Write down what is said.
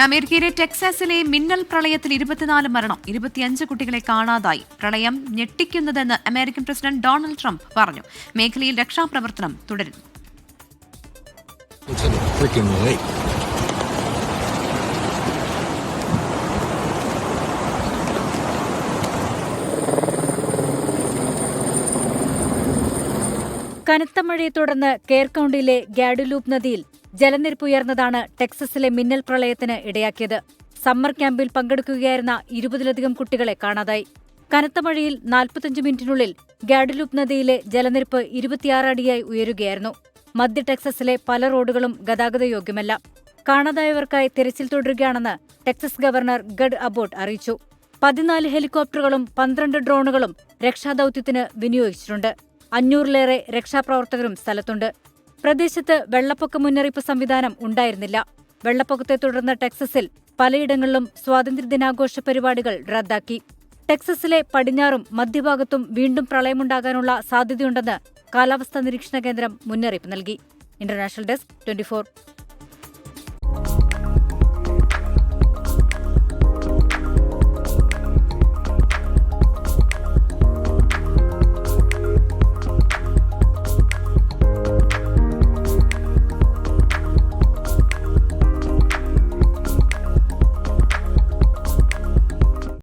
അമേരിക്കയിലെ ടെക്സാസിലെ മിന്നൽ പ്രളയത്തിൽ 24 മരണം, 25 കുട്ടികളെ കാണാതായി. പ്രളയം ഞെട്ടിക്കുന്നതെന്ന് അമേരിക്കൻ പ്രസിഡന്റ് ഡൊണാൾഡ് ട്രംപ് പറഞ്ഞു. മേഖലയിൽ രക്ഷാപ്രവർത്തനം തുടരുന്നു. കനത്ത മഴയെ തുടർന്ന് കെയർ കൌണ്ടിയിലെ ഗാഡുലൂപ്പ് നദിയിൽ ജലനിരപ്പ് ഉയർന്നതാണ് ടെക്സസിലെ മിന്നൽ പ്രളയത്തിന് ഇടയാക്കിയത്. സമ്മർ ക്യാമ്പിൽ പങ്കെടുക്കുകയായിരുന്ന 20ലധികം കുട്ടികളെ കാണാതായി. കനത്ത മഴയിൽ 45 മിനിറ്റിനുള്ളിൽ ഗാഡുലൂപ്പ് നദിയിലെ ജലനിരപ്പ് 26 അടിയായി ഉയരുകയായിരുന്നു. മധ്യ ടെക്സസിലെ പല റോഡുകളും ഗതാഗതയോഗ്യമല്ല. കാണാതായവർക്കായി തിരച്ചിൽ തുടരുകയാണെന്ന് ടെക്സസ് ഗവർണർ ഗഡ് അബോട്ട് അറിയിച്ചു. 14 ഹെലികോപ്റ്ററുകളും 12 ഡ്രോണുകളും രക്ഷാദൌത്യത്തിന് വിനിയോഗിച്ചിട്ടുണ്ട്. 500-ലേറെ രക്ഷാപ്രവർത്തകരും സ്ഥലത്തുണ്ട്. പ്രദേശത്ത് വെള്ളപ്പൊക്ക മുന്നറിയിപ്പ് സംവിധാനം ഉണ്ടായിരുന്നില്ല. വെള്ളപ്പൊക്കത്തെ തുടർന്ന് ടെക്സസിൽ പലയിടങ്ങളിലും സ്വാതന്ത്ര്യദിനാഘോഷ പരിപാടികൾ റദ്ദാക്കി. ടെക്സസിലെ പടിഞ്ഞാറും മധ്യഭാഗത്തും വീണ്ടും പ്രളയമുണ്ടാകാനുള്ള സാധ്യതയുണ്ടെന്ന് കാലാവസ്ഥാ നിരീക്ഷണ കേന്ദ്രം മുന്നറിയിപ്പ് നൽകി. International desk 24.